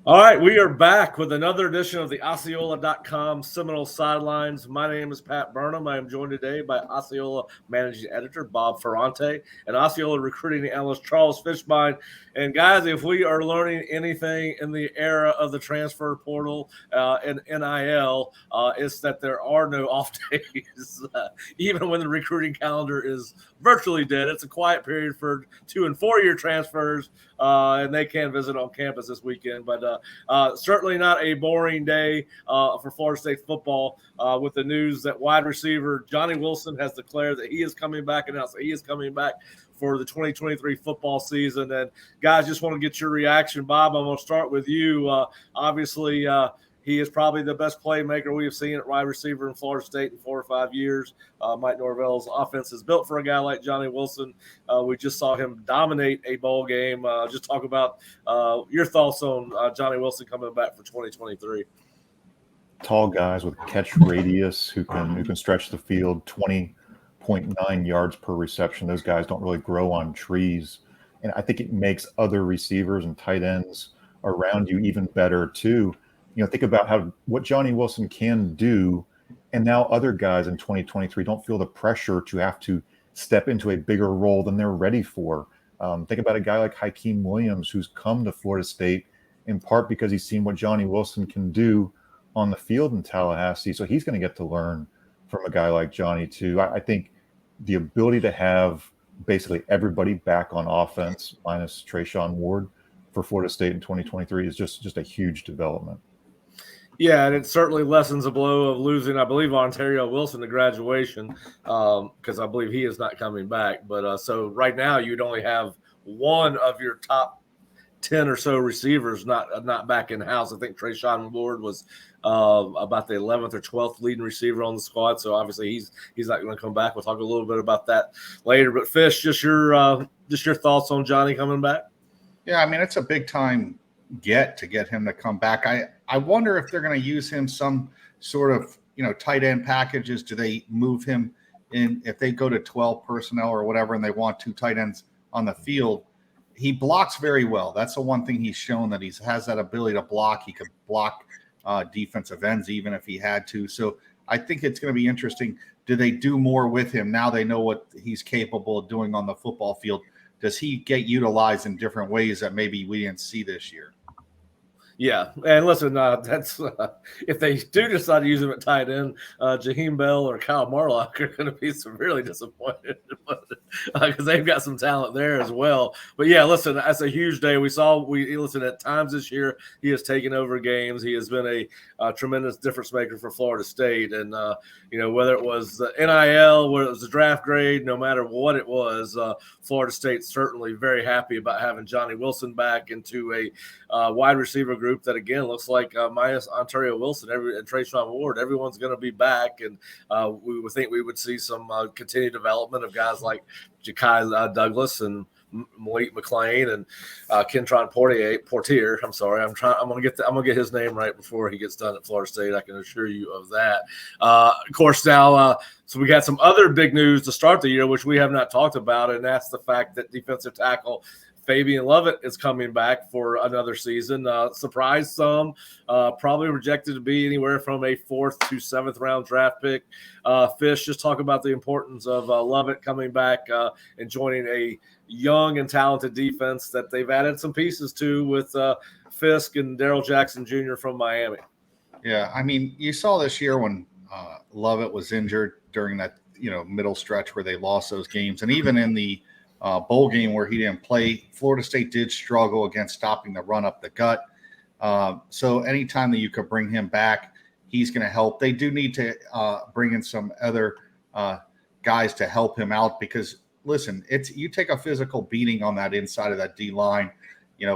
All right, we are back with another edition of the Osceola.com Seminole Sidelines. My name is Pat Burnham. I am joined today by Osceola Managing Editor Bob Ferrante and Osceola Recruiting Analyst Charles Fishbein. And guys, if we are learning anything in the era of the transfer portal and NIL, it's that there are no off days, even when the recruiting calendar is virtually dead. It's a quiet period for 2- and 4-year transfers, and they can visit on campus this weekend. But certainly not a boring day for Florida State football with the news that wide receiver Johnny Wilson has declared that he is coming back, announced that he is coming back for the 2023 football season. And guys, just want to get your reaction. Bob, I'm going to start with you. Obviously, he is probably the best playmaker we have seen at wide receiver in Florida State in 4 or 5 years. Mike Norvell's offense is built for a guy like Johnny Wilson. We just saw him dominate a bowl game. Just talk about your thoughts on Johnny Wilson coming back for 2023. Tall guys with catch radius who can stretch the field 20.9 yards per reception. Those guys don't really grow on trees. And I think it makes other receivers and tight ends around you even better too. You know, think about what Johnny Wilson can do, and now other guys in 2023 don't feel the pressure to have to step into a bigger role than they're ready for. Think about a guy like Hakeem Williams, who's come to Florida State in part because he's seen what Johnny Wilson can do on the field in Tallahassee. So he's going to get to learn from a guy like Johnny too. I think the ability to have basically everybody back on offense minus Treshaun Ward for Florida State in 2023 is just a huge development. Yeah, and it certainly lessens a blow of losing, I believe, Ontario Wilson to graduation because I believe he is not coming back. But so right now you'd only have one of your top 10 or so receivers not back in house. I think Treshaun Ward was about the 11th or 12th leading receiver on the squad. So obviously he's not going to come back. We'll talk a little bit about that later. But Fish, just your thoughts on Johnny coming back? Yeah, I mean, it's a big time to get him to come back. I wonder if they're going to use him some sort of, tight end packages. Do they move him in if they go to 12 personnel or whatever and they want 2 tight ends on the field? He blocks very well. That's the one thing he's shown, that he has that ability to block. He could block defensive ends even if he had to. So I think it's going to be interesting. Do they do more with him? Now they know what he's capable of doing on the football field. Does he get utilized in different ways that maybe we didn't see this year? Yeah, and listen, that's if they do decide to use him at tight end, Jaheim Bell or Kyle Marlock are going to be severely disappointed because they've got some talent there as well. But yeah, listen, that's a huge day. Listen, at times this year he has taken over games. He has been a tremendous difference maker for Florida State, and whether it was the NIL, whether it was the draft grade, no matter what it was, Florida State's certainly very happy about having Johnny Wilson back into a wide receiver group that again looks like minus Ontario Wilson and Treshaun Ward, everyone's going to be back, and we would think we would see some continued development of guys like Ja'Kai Douglas and Malik McLean and Kentron Portier. I'm sorry, I'm going to get his name right before he gets done at Florida State. I can assure you of that. Of course, now so we got some other big news to start the year, which we have not talked about, and that's the fact that defensive tackle Fabien Lovett is coming back for another season. Surprised some, probably projected to be anywhere from a 4th to 7th round draft pick. Fish, just talk about the importance of Lovett coming back and joining a young and talented defense that they've added some pieces to with Fisk and Darrell Jackson Jr. from Miami. Yeah, I mean, you saw this year when Lovett was injured during that middle stretch where they lost those games, and even in the bowl game where he didn't play, Florida State did struggle against stopping the run up the gut. So anytime that you could bring him back, he's going to help. They do need to bring in some other guys to help him out because, listen, you take a physical beating on that inside of that D-line,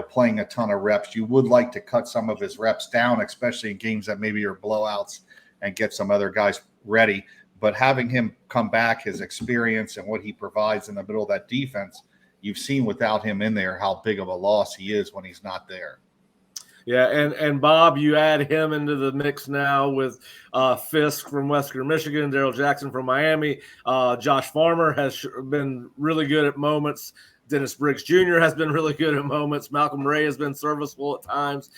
playing a ton of reps. You would like to cut some of his reps down, especially in games that maybe are blowouts, and get some other guys ready. But having him come back, his experience and what he provides in the middle of that defense, you've seen without him in there how big of a loss he is when he's not there. Yeah, and Bob, you add him into the mix now with Fisk from Western Michigan, Darrell Jackson from Miami. Josh Farmer has been really good at moments. Dennis Briggs Jr. has been really good at moments. Malcolm Ray has been serviceable at times.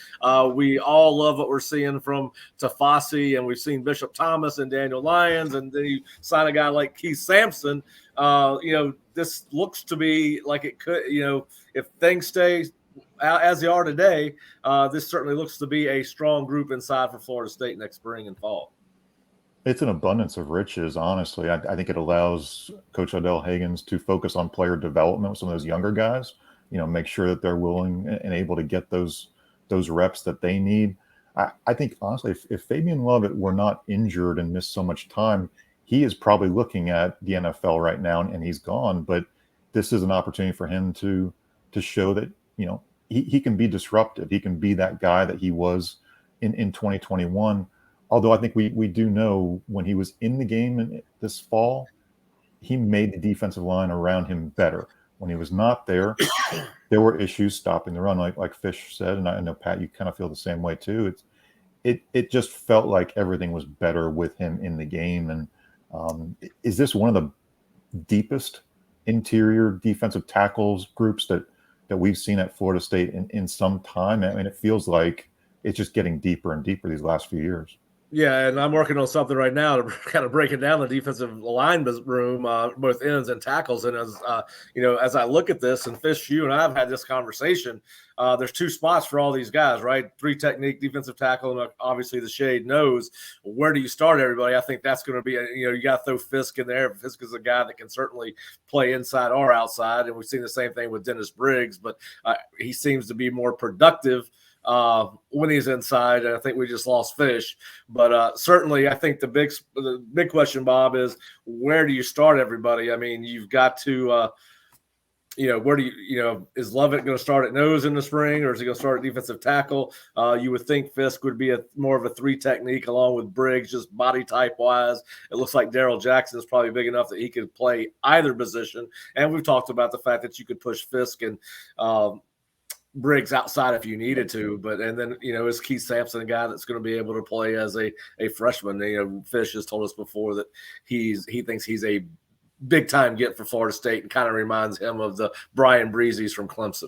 We all love what we're seeing from Tafasi, and we've seen Bishop Thomas and Daniel Lyons, and then you sign a guy like Keith Sampson. This looks to be like it could, if things stay as they are today, this certainly looks to be a strong group inside for Florida State next spring and fall. It's an abundance of riches, honestly. I think it allows Coach Odell Hagens to focus on player development with some of those younger guys, make sure that they're willing and able to get those reps that they need. I think, honestly, if Fabien Lovett were not injured and missed so much time, he is probably looking at the NFL right now, and he's gone. But this is an opportunity for him to show that, he can be disruptive. He can be that guy that he was in 2021. Although I think we do know when he was in the game this fall, he made the defensive line around him better. When he was not there, there were issues stopping the run, like Fish said, and I know, Pat, you kind of feel the same way too. It just felt like everything was better with him in the game. And is this one of the deepest interior defensive tackles groups that we've seen at Florida State in some time? I mean, it feels like it's just getting deeper and deeper these last few years. Yeah, and I'm working on something right now to kind of breaking down the defensive line room, both ends and tackles. And as as I look at this, and Fish, you and I have had this conversation, there's two spots for all these guys, right? 3 technique defensive tackle, and obviously the shade knows. Where do you start everybody? I think that's going to be, you got to throw Fisk in there. Fisk is a guy that can certainly play inside or outside, and we've seen the same thing with Dennis Briggs, but he seems to be more productive when he's inside. And I think we just lost Fish, but certainly I think the big question, Bob, is where do you start everybody? I mean, you've got to, where do is Lovett going to start at nose in the spring, or is he going to start at defensive tackle? You would think Fisk would be more of a 3 technique along with Briggs, just body type wise. It looks like Darrell Jackson is probably big enough that he could play either position. And we've talked about the fact that you could push Fisk and, Briggs outside if you needed to, and then is Keith Sampson a guy that's going to be able to play as a freshman? Fish has told us before that he thinks he's a big time get for Florida State, and kind of reminds him of the Brian Breezes from Clemson.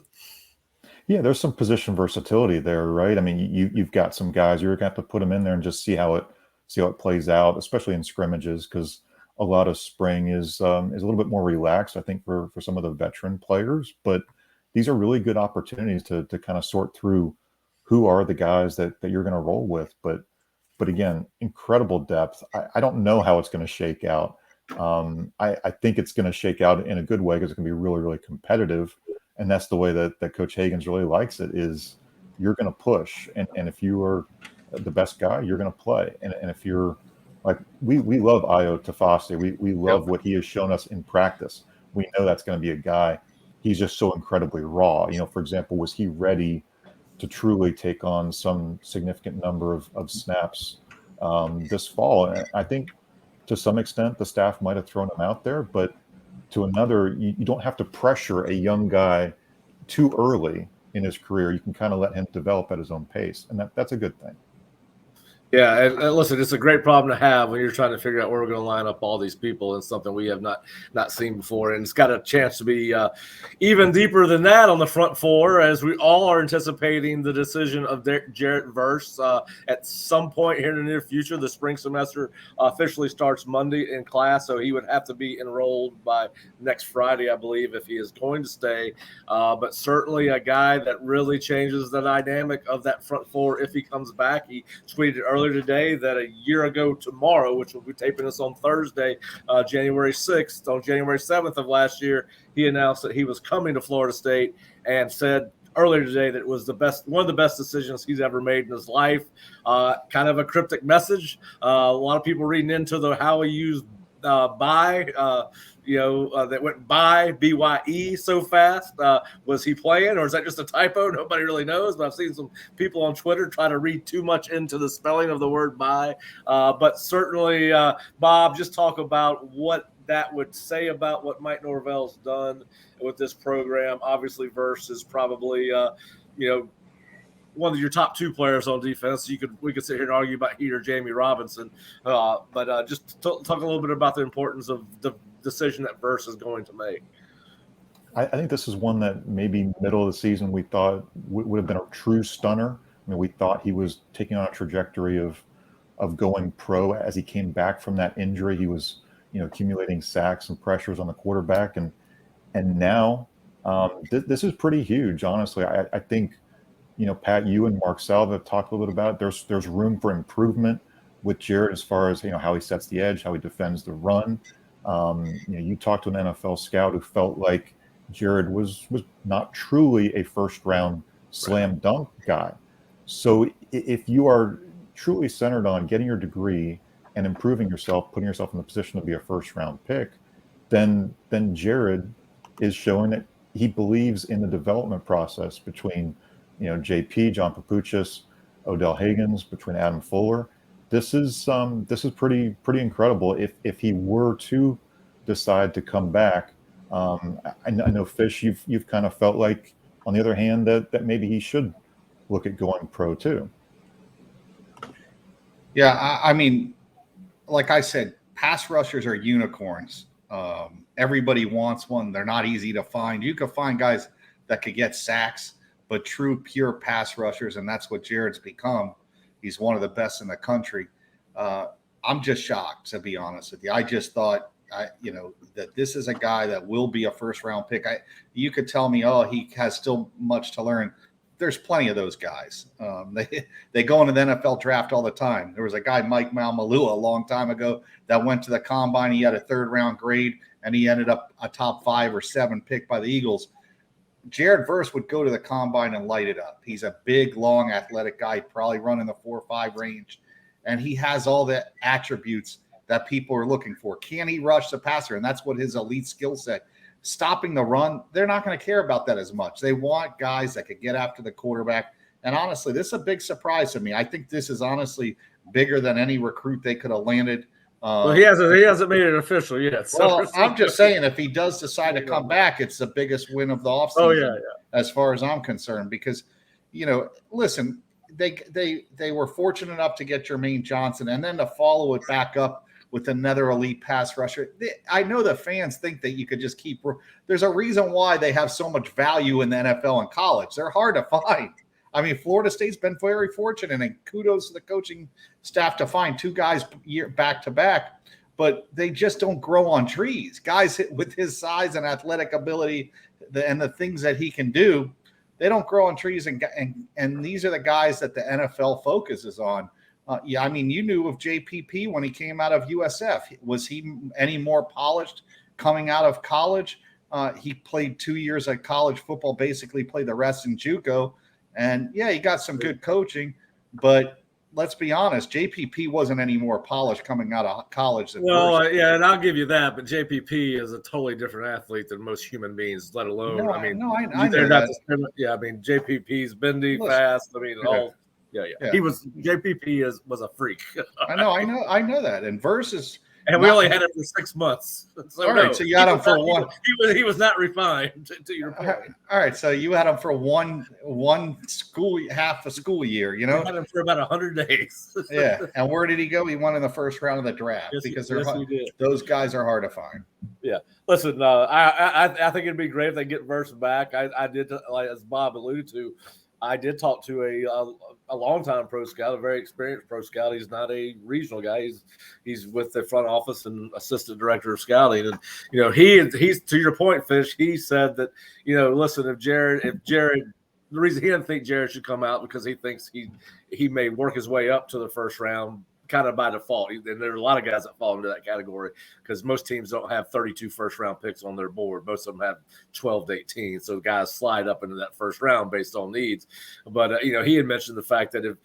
Yeah, there's some position versatility there, right? I mean, you've got some guys you're going to have to put them in there and just see how it plays out, especially in scrimmages, because a lot of spring is a little bit more relaxed, I think, for some of the veteran players, but these are really good opportunities to kind of sort through who are the guys that you're going to roll with. But again, incredible depth. I don't know how it's going to shake out. I think it's going to shake out in a good way, because it's going to be really, really competitive. And that's the way that Coach Hagens really likes it, is you're going to push. And if you are the best guy, you're going to play. And if you're like, we love Ayo Tafasi. We love what he has shown us in practice. We know that's going to be a guy. He's just so incredibly raw. For example, was he ready to truly take on some significant number of snaps this fall? And I think to some extent the staff might have thrown him out there, but to another, you don't have to pressure a young guy too early in his career. You can kind of let him develop at his own pace, and that's a good thing. Yeah, and listen, it's a great problem to have when you're trying to figure out where we're going to line up all these people, and something we have not seen before. And it's got a chance to be even deeper than that on the front four, as we all are anticipating the decision of Jarrett Verse at some point here in the near future. The spring semester officially starts Monday in class, so he would have to be enrolled by next Friday, I believe, if he is going to stay. But certainly a guy that really changes the dynamic of that front four if he comes back. He tweeted earlier today that a year ago tomorrow, which will be taping this on Thursday, January 6th, on January 7th of last year, he announced that he was coming to Florida State, and said earlier today that it was one of the best decisions he's ever made in his life. Kind of a cryptic message. A lot of people reading into how he used that went by BYE so fast. Was he playing, or is that just a typo? Nobody really knows, but I've seen some people on Twitter try to read too much into the spelling of the word by. But certainly, Bob, just talk about what that would say about what Mike Norvell's done with this program. Obviously, Verse is probably, one of your top 2 players on defense. We could sit here and argue about he or Jamie Robinson, but just talk a little bit about the importance of the decision that Verse is going to make. I think this is one that maybe middle of the season we thought would have been a true stunner. I mean, we thought he was taking on a trajectory of going pro as he came back from that injury. He was, accumulating sacks and pressures on the quarterback, and now this is pretty huge. Honestly, I think, Pat, you and Mark Salva have talked a little bit about it. There's room for improvement with Jared as far as how he sets the edge, how he defends the run. You talked to an NFL scout who felt like Jared was not truly a first round slam dunk guy. So if you are truly centered on getting your degree and improving yourself, putting yourself in the position to be a first round pick, then Jared is showing that he believes in the development process between, JP, John Papuchis, Odell Higgins, between Adam Fuller. This is pretty incredible. If he were to decide to come back, I know, Fish, you've kind of felt like, on the other hand, that maybe he should look at going pro too. Yeah, I mean, like I said, pass rushers are unicorns. Everybody wants one. They're not easy to find. You can find guys that could get sacks, but true, pure pass rushers, and that's what Jared's become. He's one of the best in the country. I'm just shocked, to be honest with you. I just thought, that this is a guy that will be a first-round pick. You could tell me, he has still much to learn. There's plenty of those guys. They go into the NFL draft all the time. There was a guy, Mike Malmalua, a long time ago that went to the combine. He had a third-round grade, and he ended up a top 5 or 7 pick by the Eagles. Jared Verse would go to the combine and light it up. He's a big, long, athletic guy, probably running the 4.5 range, and he has all the attributes that people are looking for. Can he rush the passer? And that's what his elite skill set. Stopping the run, they're not going to care about that as much. They want guys that could get after the quarterback. And honestly, this is a big surprise to me. I think this is honestly bigger than any recruit they could have landed. Well, he hasn't made it official yet. So well, I'm just saying, if he does decide to come back, it's the biggest win of the offseason. Oh, yeah. As far as I'm concerned, because, listen, they were fortunate enough to get Jermaine Johnson, and then to follow it back up with another elite pass rusher. I know the fans think that you could just keep – there's a reason why they have so much value in the NFL and college. They're hard to find. I mean, Florida State's been very fortunate, and kudos to the coaching staff to find 2 guys back-to-back, but they just don't grow on trees. Guys with his size and athletic ability and the things that he can do, they don't grow on trees, and these are the guys that the NFL focuses on. I mean, you knew of JPP when he came out of USF. Was he any more polished coming out of college? He played 2 years at college football, basically played the rest in JUCO. And, yeah, he got some good coaching. But let's be honest, JPP wasn't any more polished coming out of college than yeah, and I'll give you that. But JPP is a totally different athlete than most human beings, let alone – I know that. Yeah, I mean, JPP's bendy, fast. I mean, all – Yeah. He was JPP was a freak. I know that. And Versus, and we only had him for 6 months. So all right, so you had him for one. He was not refined to your point. All right, so you had him for half a school year. We had him for about 100 days. Yeah, and where did he go? He won in the first round of the draft because those guys are hard to find. Yeah, listen, I think it'd be great if they get Verse back. I did, like as Bob alluded to. I did talk to a longtime pro scout, a very experienced pro scout. He's not a regional guy. He's with the front office and assistant director of scouting. And he's to your point, Fish. He said that listen, if Jared, the reason he didn't think Jared should come out because he thinks he may work his way up to the first round. Kind of by default, and there are a lot of guys that fall into that category because most teams don't have 32 first-round picks on their board. Most of them have 12 to 18, so guys slide up into that first round based on needs. But he had mentioned the fact that if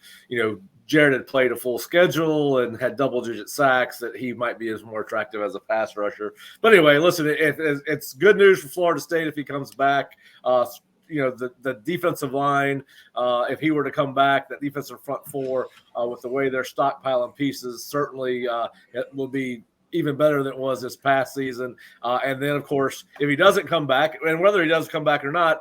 Jared had played a full schedule and had double-digit sacks, that he might be as more attractive as a pass rusher. But anyway, listen, it's good news for Florida State if he comes back. The defensive line, if he were to come back, that defensive front 4 with the way they're stockpiling pieces, certainly it will be even better than it was this past season. And then, of course, if he doesn't come back, and whether he does come back or not,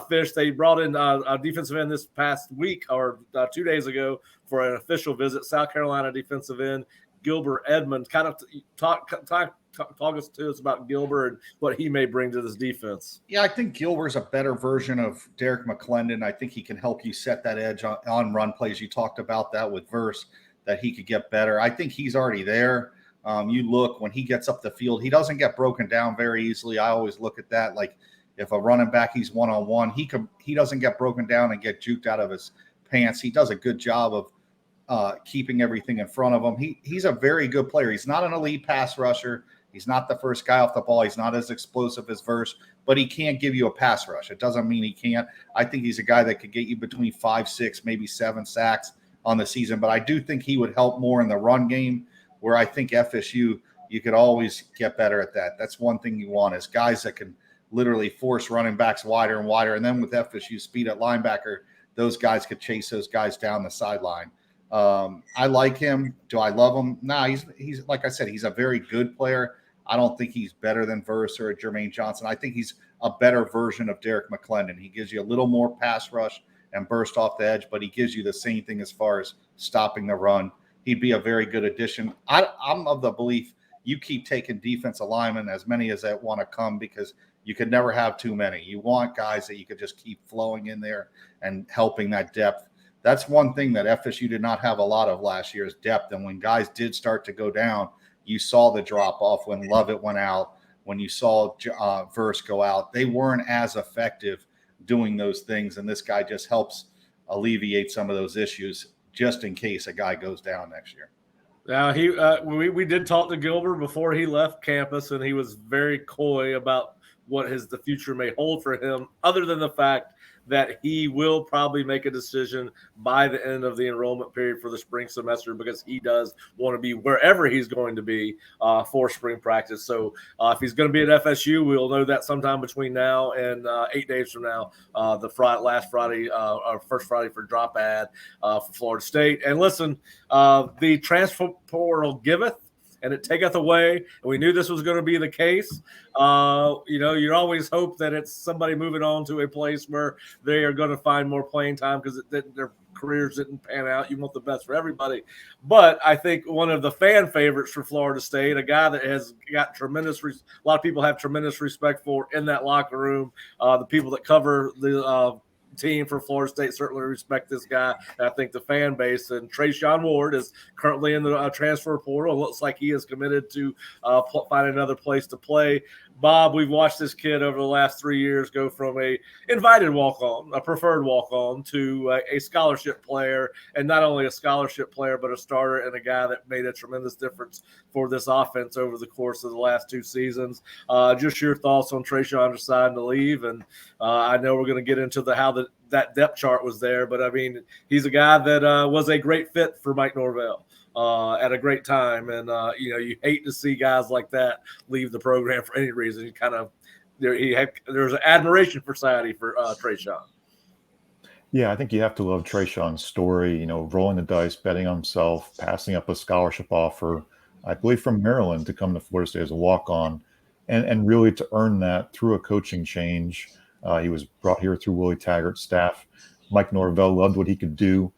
Fish, they brought in a defensive end this past week or 2 days ago for an official visit, South Carolina defensive end, Gilbert Edmonds. Kind of talk us to us about Gilbert and what he may bring to this defense. Yeah, I think Gilbert's a better version of Derek McClendon. I think he can help you set that edge on run plays. You talked about that with Verse, that he could get better. I think he's already there. You look, when he gets up the field, he doesn't get broken down very easily. I always look at that. Like if a running back, he's one-on-one, he doesn't get broken down and get juked out of his pants. He does a good job of keeping everything in front of him. He's a very good player. He's not an elite pass rusher. He's not the first guy off the ball. He's not as explosive as Verse, but he can't give you a pass rush. It doesn't mean he can't. I think he's a guy that could get you between 5, 6, maybe 7 sacks on the season, but I do think he would help more in the run game, where I think FSU, you could always get better at that. That's one thing you want, is guys that can literally force running backs wider and wider. And then with FSU speed at linebacker, those guys could chase those guys down the sideline. I like him. Do I love him? Nah, he's like I said, he's a very good player. I don't think he's better than Verse or Jermaine Johnson. I think he's a better version of Derek McClendon. He gives you a little more pass rush and burst off the edge, but he gives you the same thing as far as stopping the run. He'd be a very good addition. I'm of the belief you keep taking defensive linemen, as many as that want to come, because you could never have too many. You want guys that you could just keep flowing in there and helping that depth. That's one thing that FSU did not have a lot of last year, is depth. And when guys did start to go down, you saw the drop off when Lovett went out, when you saw Verse go out. They weren't as effective doing those things, and this guy just helps alleviate some of those issues just in case a guy goes down next year. Now we did talk to Gilbert before he left campus, and he was very coy about what the future may hold for him, other than the fact that he will probably make a decision by the end of the enrollment period for the spring semester, because he does want to be wherever he's going to be for spring practice. So if he's going to be at FSU, we'll know that sometime between now and 8 days from now, last Friday, or first Friday for drop ad for Florida State. And listen, the transfer portal giveth, and it taketh away. And we knew this was going to be the case. You always hope that it's somebody moving on to a place where they are going to find more playing time, because their careers didn't pan out. You want the best for everybody. But I think one of the fan favorites for Florida State, a guy that has got a lot of people have tremendous respect for in that locker room, the people that cover the team for Florida State certainly respect this guy. And I think the fan base, and Treshaun Ward is currently in the transfer portal. It looks like he is committed to find another place to play. Bob, we've watched this kid over the last 3 years go from a invited walk-on, a preferred walk-on, to a scholarship player, and not only a scholarship player, but a starter and a guy that made a tremendous difference for this offense over the course of the last 2 seasons. Just your thoughts on Treshaun deciding to leave, and I know we're going to get into how that depth chart was there, but I mean, he's a guy that was a great fit for Mike Norvell at a great time. And, you hate to see guys like that leave the program for any reason. There's an admiration for society for Treshaun. Yeah, I think you have to love Treshaun's story, rolling the dice, betting on himself, passing up a scholarship offer, I believe from Maryland, to come to Florida State as a walk-on, and really to earn that through a coaching change. He was brought here through Willie Taggart's staff. Mike Norvell loved what he could do.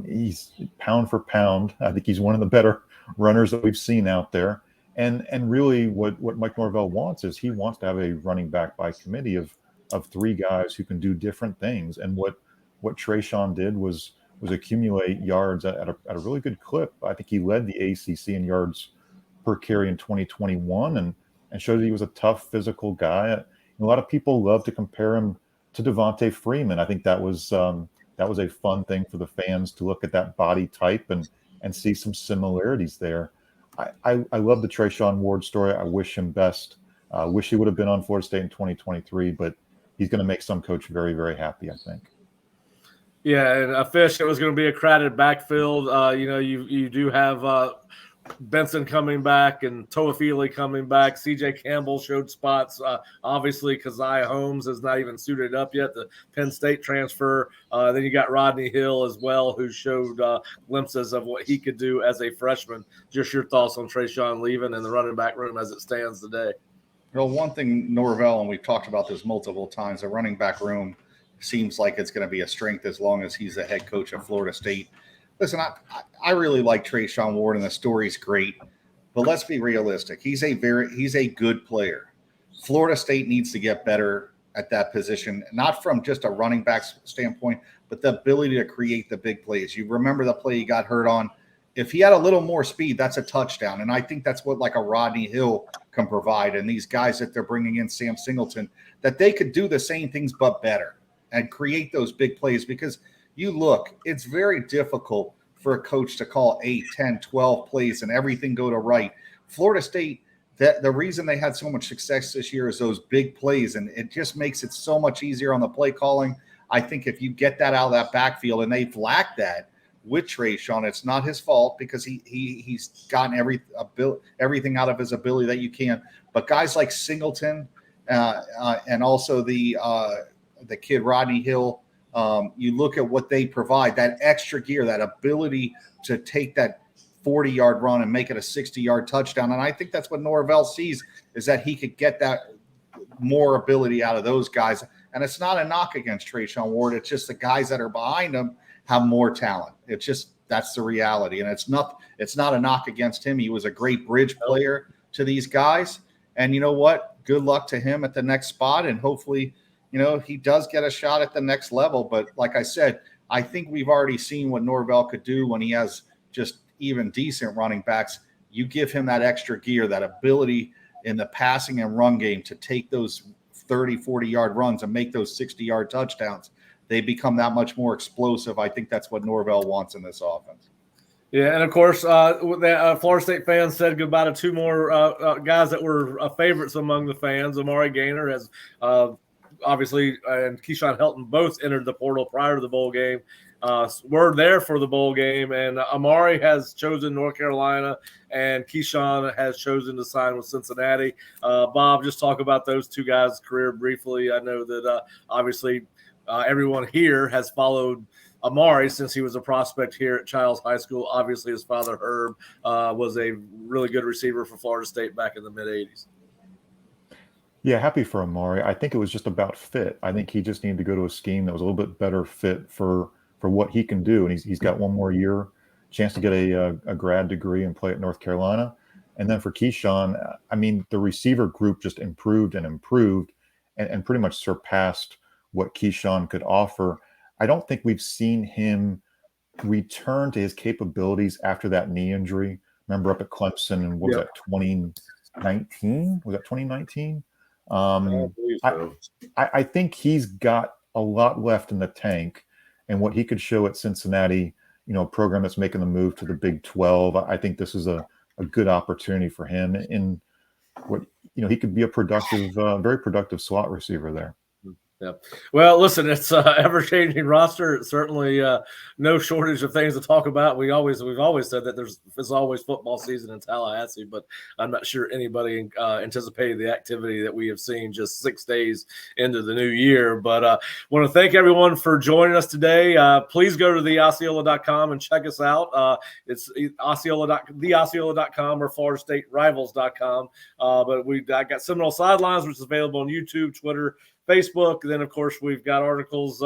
He's pound for pound, I think he's one of the better runners that we've seen out there. And really what Mike Norvell wants is he wants to have a running back by committee of 3 guys who can do different things. And what Treshaun did was accumulate yards at a really good clip. I think he led the ACC in yards per carry in 2021 and showed that he was a tough, physical guy. And a lot of people love to compare him to Devontae Freeman. I think that was a fun thing for the fans to look at that body type and see some similarities there. I love the Treshaun Ward story. I wish him best. I wish he would have been on Florida State in 2023, but he's going to make some coach very, very happy, I think. Yeah, and a fish, it was going to be a crowded backfield. You do have Benson coming back and Toafili coming back. CJ Campbell showed spots. Obviously, Keziah Holmes is not even suited up yet, the Penn State transfer. Then you got Rodney Hill as well, who showed glimpses of what he could do as a freshman. Just your thoughts on Treshaun leaving and the running back room as it stands today. Well, one thing, Norvell, and we've talked about this multiple times, the running back room seems like it's going to be a strength as long as he's the head coach of Florida State. listen, I really like Treshaun Ward, and the story's great. But let's be realistic. He's a good player. Florida State needs to get better at that position, not from just a running back standpoint, but the ability to create the big plays. You remember the play he got hurt on. If he had a little more speed, that's a touchdown. And I think that's what like a Rodney Hill can provide. And these guys that they're bringing in, Sam Singleton, that they could do the same things but better and create those big plays. Because you look, it's very difficult for a coach to call 8, 10, 12 plays and everything go to right. Florida State, that the reason they had so much success this year is those big plays, and it just makes it so much easier on the play calling. I think if you get that out of that backfield, and they've lacked that with Treshaun, it's not his fault because he's gotten everything out of his ability that you can. But guys like Singleton and also the kid Rodney Hill, you look at what they provide, that extra gear, that ability to take that 40-yard run and make it a 60-yard touchdown. And I think that's what Norvell sees, is that he could get that more ability out of those guys. And it's not a knock against Treshaun Ward. It's just the guys that are behind him have more talent. It's just, that's the reality. And it's not a knock against him. He was a great bridge player to these guys. And you know what? Good luck to him at the next spot. And hopefully, he does get a shot at the next level. But like I said, I think we've already seen what Norvell could do when he has just even decent running backs. You give him that extra gear, that ability in the passing and run game to take those 30, 40-yard runs and make those 60-yard touchdowns. They become that much more explosive. I think that's what Norvell wants in this offense. Yeah, and of course, Florida State fans said goodbye to two more guys that were favorites among the fans. Amari Gaynor has obviously, and Keyshawn Helton both entered the portal prior to the bowl game. Were there for the bowl game, and Amari has chosen North Carolina, and Keyshawn has chosen to sign with Cincinnati. Bob, just talk about those two guys' career briefly. I know that obviously everyone here has followed Amari since he was a prospect here at Childs High School. Obviously, his father, Herb, was a really good receiver for Florida State back in the mid-'80s. Yeah, happy for Amari. I think it was just about fit. I think he just needed to go to a scheme that was a little bit better fit for what he can do. And he's got one more year, chance to get a grad degree and play at North Carolina. And then for Keyshawn, I mean, the receiver group just improved and pretty much surpassed what Keyshawn could offer. I don't think we've seen him return to his capabilities after that knee injury. Remember up at Clemson, and what was that, 2019? Was that 2019? I think he's got a lot left in the tank, and what he could show at Cincinnati, a program that's making the move to the Big 12. I think this is a good opportunity for him in what, he could be a productive, very productive slot receiver there. Yeah. Well, listen, it's an ever-changing roster. It's certainly no shortage of things to talk about. We've always said that there's always football season in Tallahassee, but I'm not sure anybody anticipated the activity that we have seen just 6 days into the new year. But want to thank everyone for joining us today. Please go to theosceola.com and check us out. It's theosceola.com or FloridaStateRivals.com. But I got Seminole Sidelines, which is available on YouTube, Twitter, Facebook. Then, of course, we've got articles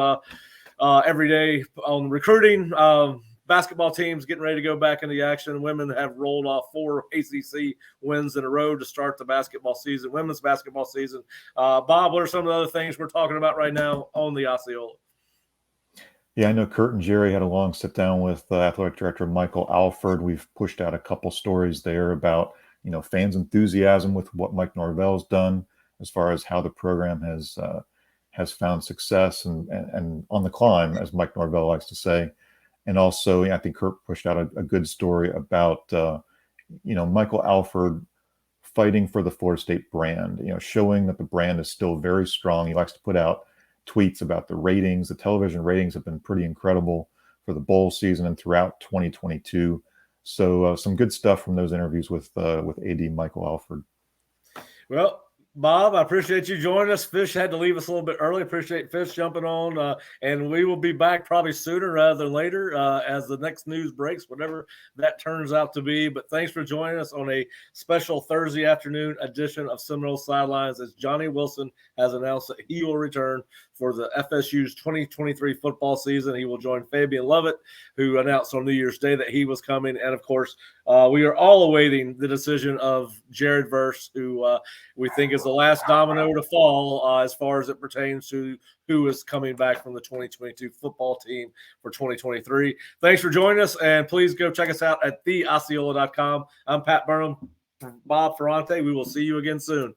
every day on recruiting. Basketball teams getting ready to go back into the action. Women have rolled off 4 ACC wins in a row to start the basketball season, women's basketball season. Bob, what are some of the other things we're talking about right now on the Osceola? Yeah, I know Kurt and Jerry had a long sit down with athletic director Michael Alford. We've pushed out a couple stories there about, fans' enthusiasm with what Mike Norvell's done, as far as how the program has found success and on the climb, as Mike Norvell likes to say. And also, I think Kurt pushed out a good story about, Michael Alford fighting for the Florida State brand, showing that the brand is still very strong. He likes to put out tweets about the ratings. The television ratings have been pretty incredible for the bowl season and throughout 2022. So some good stuff from those interviews with AD Michael Alford. Well, Bob, I appreciate you joining us. Fish had to leave us a little bit early. Appreciate Fish jumping on, and we will be back probably sooner rather than later as the next news breaks, whatever that turns out to be. But thanks for joining us on a special Thursday afternoon edition of Seminole Sidelines, as Johnny Wilson has announced that he will return for the FSU's 2023 football season. He will join Fabien Lovett, who announced on New Year's Day that he was coming. And, of course, we are all awaiting the decision of Jared Verse, who we think is the last domino to fall as far as it pertains to who is coming back from the 2022 football team for 2023. Thanks for joining us, and please go check us out at theosceola.com. I'm Pat Burnham, Bob Ferrante. We will see you again soon.